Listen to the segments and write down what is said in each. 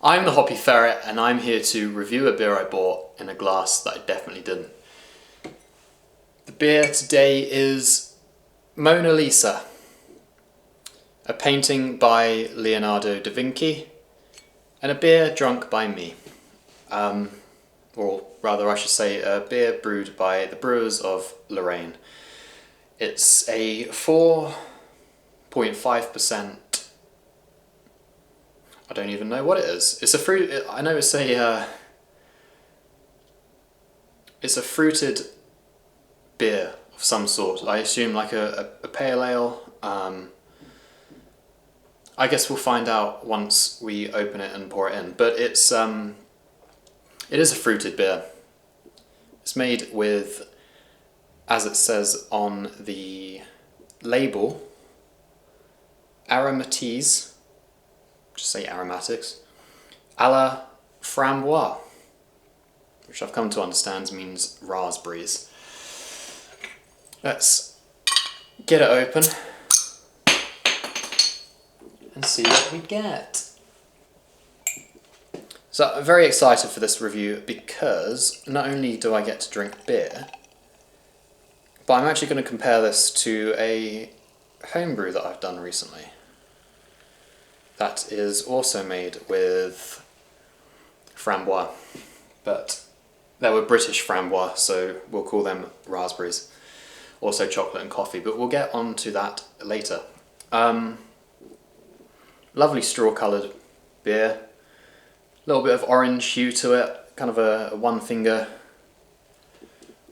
I'm the Hoppy Ferret, and I'm here to review a beer I bought in a glass that I definitely didn't. The beer today is Mona Lisa, a painting by Leonardo da Vinci, and a beer drunk by me. Or rather, I should say, a beer brewed by the brewers of Lorraine. It's a 4.5%. I don't even know what it is. It's a fruit. I know it's a fruited beer of some sort. I assume like a pale ale. I guess we'll find out once we open it and pour it in. But it is a fruited beer. It's made with, as it says on the label, aromatiques. Just say aromatics, a la framboise, which I've come to understand means raspberries. Let's get it open and see what we get. So I'm very excited for this review because not only do I get to drink beer, but I'm actually going to compare this to a homebrew that I've done recently. That is also made with framboise, but they were British framboise, so we'll call them raspberries. Also chocolate and coffee, but we'll get on to that later. Lovely straw-coloured beer, a little bit of orange hue to it, kind of a one-finger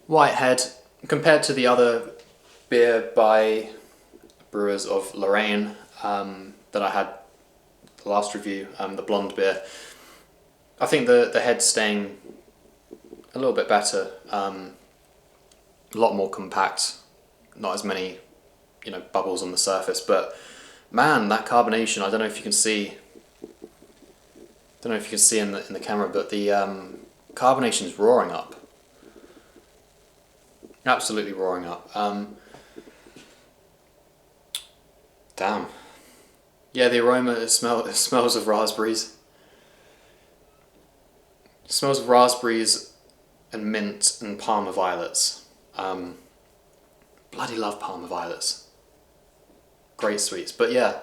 white head. Compared to the other beer by brewers of Lorraine that I had the last review, the blonde beer, I think the head's staying a little bit better, a lot more compact, not as many bubbles on the surface, but man, that carbonation, I don't know if you can see in the camera, but the carbonation's roaring up, absolutely roaring up. Damn. Yeah, the aroma, it smells of raspberries. It smells of raspberries and mint and Parma violets. Bloody love Parma violets. Great sweets, but yeah.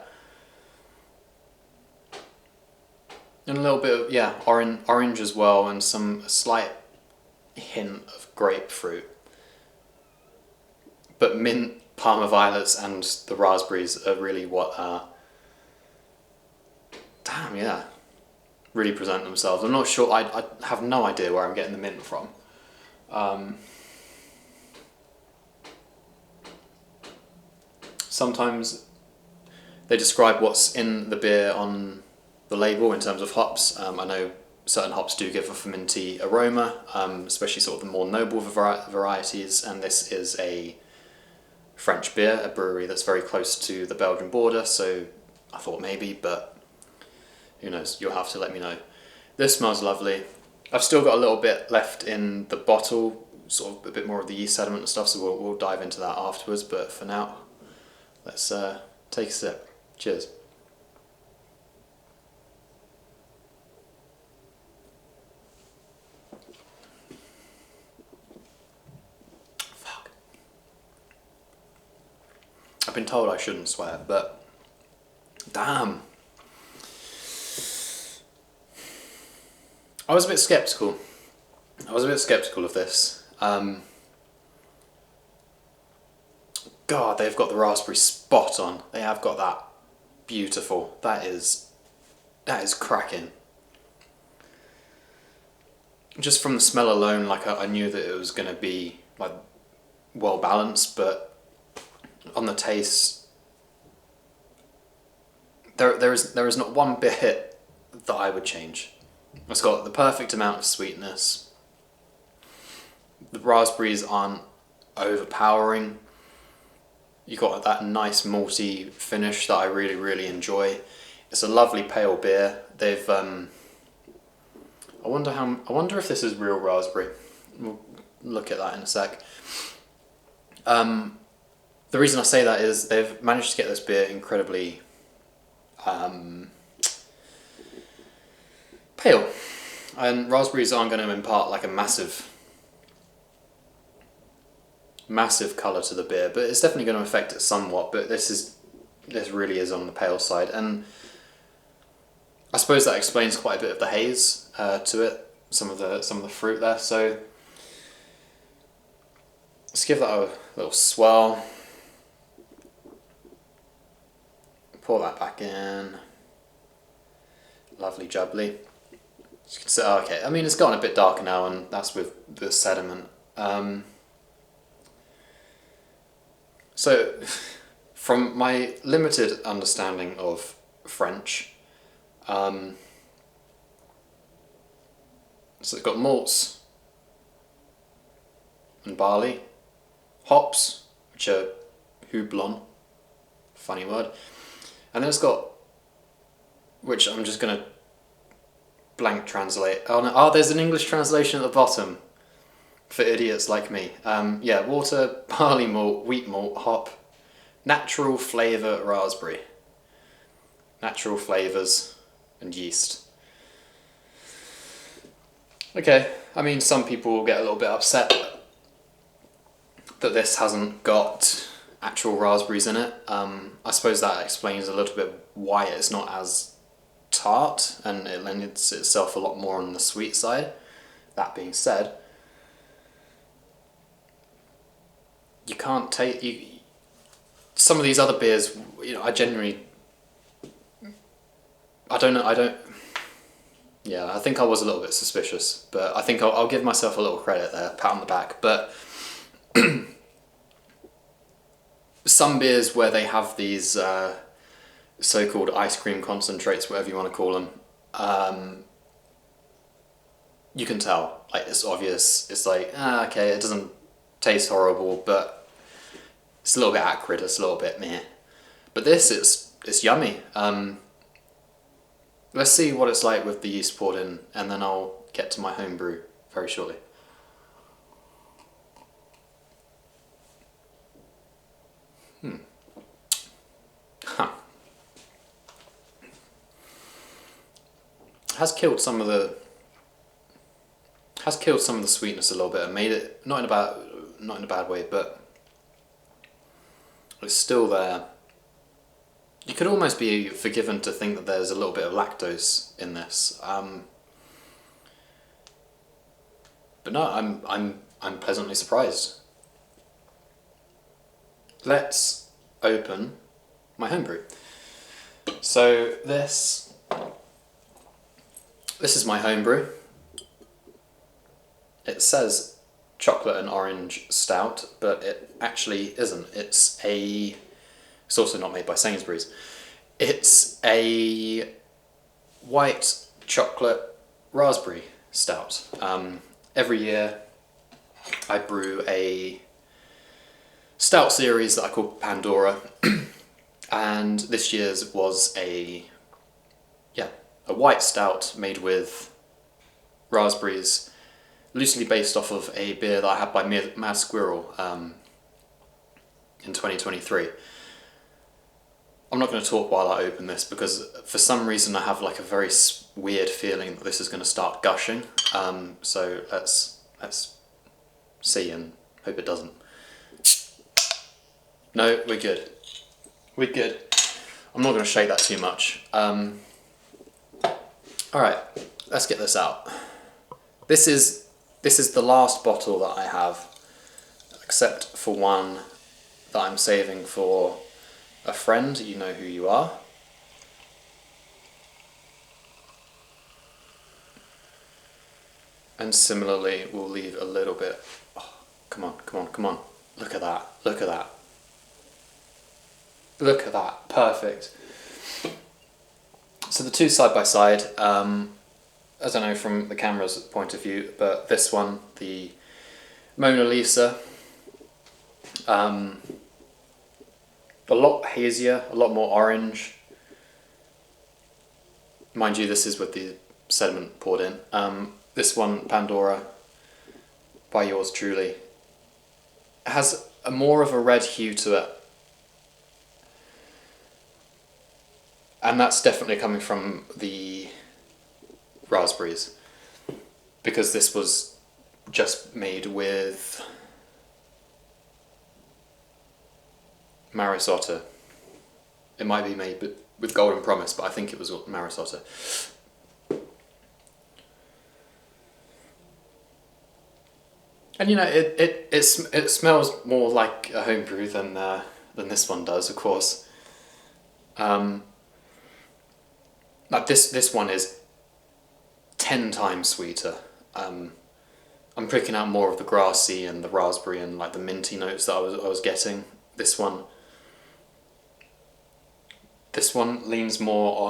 And a little bit of, orange as well, and a slight hint of grapefruit. But mint, Parma violets and the raspberries are really what damn, yeah, really present themselves. I'm not sure, I have no idea where I'm getting the mint from. Sometimes they describe what's in the beer on the label in terms of hops. I know certain hops do give off a minty aroma, especially sort of the more noble varieties, and this is a French beer, a brewery that's very close to the Belgian border, so I thought maybe, but who knows, you'll have to let me know. This smells lovely. I've still got a little bit left in the bottle, sort of a bit more of the yeast sediment and stuff, so we'll dive into that afterwards, but for now, let's take a sip. Cheers. Fuck. I've been told I shouldn't swear, but damn. I was a bit sceptical. Of this. God, they've got the raspberry spot on. They have got that. Beautiful. That is cracking. Just from the smell alone, like I knew that it was going to be like well balanced, but on the taste, there is not one bit that I would change. It's got the perfect amount of sweetness. The raspberries aren't overpowering. You got that nice malty finish that I really, really enjoy. It's a lovely pale beer. They've I wonder if this is real raspberry. We'll look at that in a sec. The reason I say that is they've managed to get this beer incredibly pale. And raspberries aren't going to impart like a massive colour to the beer, but it's definitely going to affect it somewhat. But this really is on the pale side, and I suppose that explains quite a bit of the haze to it. Some of the fruit there. So let's give that a little swirl. Pour that back in. Lovely jubbly. So, okay, I mean it's gotten a bit darker now, and that's with the sediment. So, from my limited understanding of French, so it's got malts and barley, hops, which are houblon, funny word, and then it's got, which I'm just going to blank translate. Oh, no, there's an English translation at the bottom for idiots like me. Yeah, water, barley malt, wheat malt, hop, natural flavour raspberry. Natural flavours and yeast. Okay, I mean some people will get a little bit upset that this hasn't got actual raspberries in it. I suppose that explains a little bit why it's not as tart, and it lends itself a lot more on the sweet side. That being said, you can't take some of these other beers. You know, I think I was a little bit suspicious, but I think I'll give myself a little credit there, pat on the back. But some beers where they have these so-called ice cream concentrates, whatever you want to call them, you can tell, like, it's obvious. It's like, okay, it doesn't taste horrible, but it's a little bit acrid, it's a little bit meh. But this, it's yummy. Let's see what it's like with the yeast poured in, and then I'll get to my homebrew very shortly. Has killed some of the sweetness a little bit and made it not in a bad way, but it's still there. You could almost be forgiven to think that there's a little bit of lactose in this, but no, I'm pleasantly surprised. Let's open my homebrew. So this is my homebrew. It says chocolate and orange stout, but it actually isn't. It's also not made by Sainsbury's. It's a white chocolate raspberry stout. Every year I brew a stout series that I call Pandora, and this year's was a white stout made with raspberries, loosely based off of a beer that I had by Mad Squirrel in 2023. I'm not going to talk while I open this because for some reason I have like a very weird feeling that this is going to start gushing. So let's see and hope it doesn't. No, we're good. We're good. I'm not going to shake that too much. Alright, let's get this out. This is the last bottle that I have, except for one that I'm saving for a friend. You know who you are. And similarly, we'll leave a little bit. Oh, come on, come on, come on. Look at that, look at that. Look at that, perfect. So the two side by side, I don't know from the camera's point of view, but this one, the Mona Lisa, a lot hazier, a lot more orange. Mind you, this is with the sediment poured in. This one, Pandora, by yours truly, has more of a red hue to it. And that's definitely coming from the raspberries, because this was just made with Maris Otter. It might be made with Golden Promise, but I think it was Maris Otter. And you know, it smells more like a homebrew than this one does, of course. Like this one is 10 times sweeter. I'm picking out more of the grassy and the raspberry and like the minty notes that I was getting. This one leans more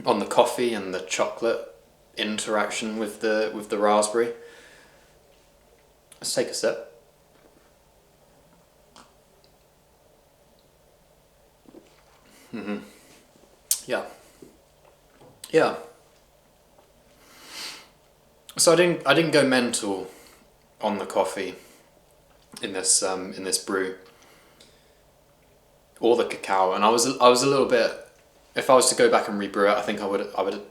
on the coffee and the chocolate interaction with the raspberry. Let's take a sip. Yeah. Yeah. So I didn't go mental on the coffee in this brew, or the cacao, and I was a little bit. If I was to go back and rebrew it, I think I would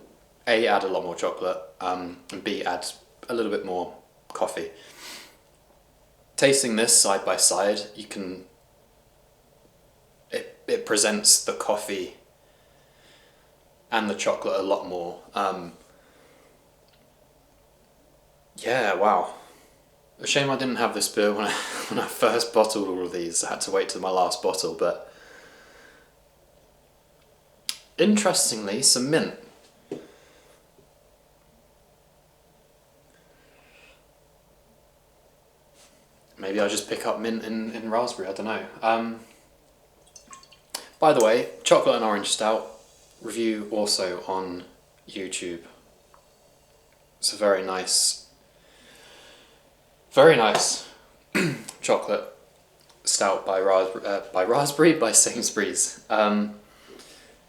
A, add a lot more chocolate, and B, add a little bit more coffee. Tasting this side by side, you can. It presents the coffee and the chocolate a lot more. Yeah, wow. A shame I didn't have this beer when I first bottled all of these. I had to wait till my last bottle, but interestingly, some mint. Maybe I just pick up mint in raspberry, I don't know. By the way, chocolate and orange stout review also on YouTube. It's a very nice chocolate stout by Sainsbury's.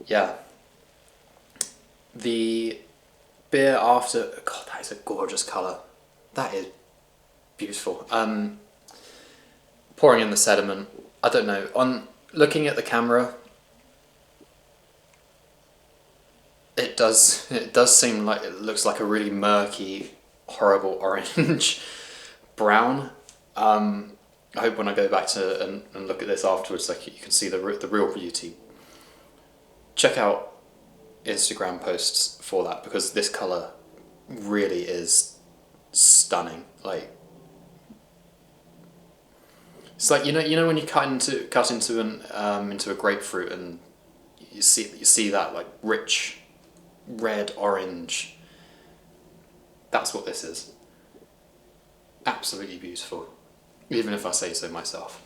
Yeah. The beer after, God, that is a gorgeous colour. That is beautiful. Pouring in the sediment, I don't know, on looking at the camera, it does seem like it looks like a really murky, horrible orange brown. I hope when I go back to and look at this afterwards, like you can see the real beauty. Check out Instagram posts for that, because this colour really is stunning. Like, it's like you know when you cut into a grapefruit and you see that like rich red orange. That's what this is. Absolutely beautiful, even if I say so myself.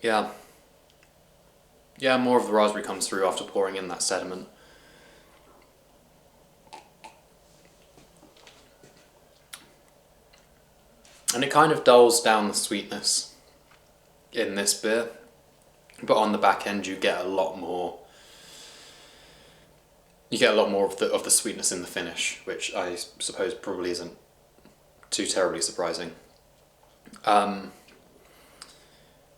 Yeah, more of the raspberry comes through after pouring in that sediment. And it kind of dulls down the sweetness in this beer, but on the back end you get a lot more. You get a lot more of the sweetness in the finish, which I suppose probably isn't too terribly surprising. So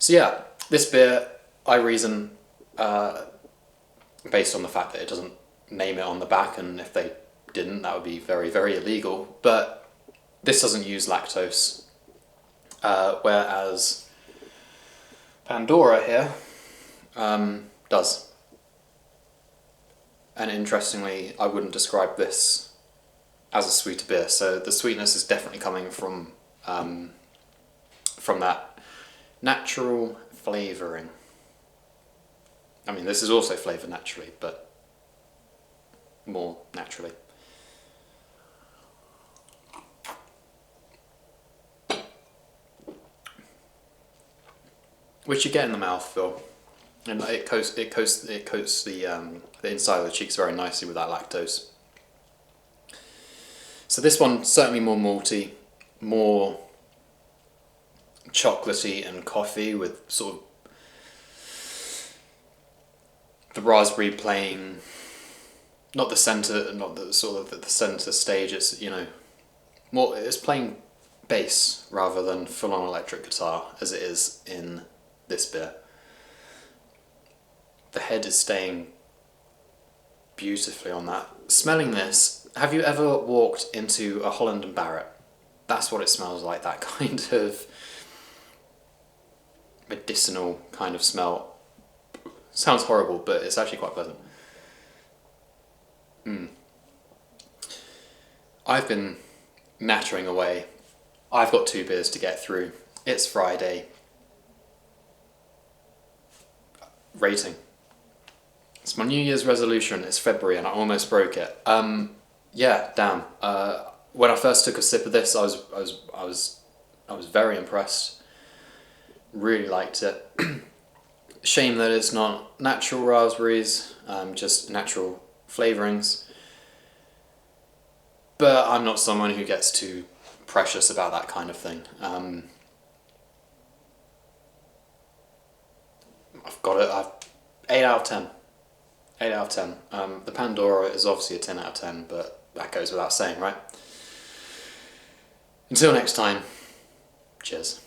yeah, this beer, I reason, based on the fact that it doesn't name it on the back, and if they didn't, that would be very, very illegal. But this doesn't use lactose, whereas Pandora here does. And interestingly, I wouldn't describe this as a sweeter beer. So the sweetness is definitely coming from that natural flavouring. I mean, this is also flavoured naturally, but more naturally. Which you get in the mouthfeel, and it coats the inside of the cheeks very nicely with that lactose. So this one certainly more malty, more chocolatey and coffee, with sort of the raspberry playing not the centre stage. It's more, it's playing bass rather than full on electric guitar as it is in this beer. The head is staying beautifully on that. Smelling this, have you ever walked into a Holland and Barrett? That's what it smells like, that kind of medicinal kind of smell. Sounds horrible, but it's actually quite pleasant. I've been nattering away. I've got 2 beers to get through. It's Friday. Rating. It's my New Year's resolution. It's February and I almost broke it. Yeah, damn. When I first took a sip of this, I was very impressed. Really liked it. Shame that it's not natural raspberries, just natural flavourings. But I'm not someone who gets too precious about that kind of thing. I've got it. 8 out of 10. 8 out of 10. The Pandora is obviously a 10 out of 10, but that goes without saying, right? Until next time, cheers.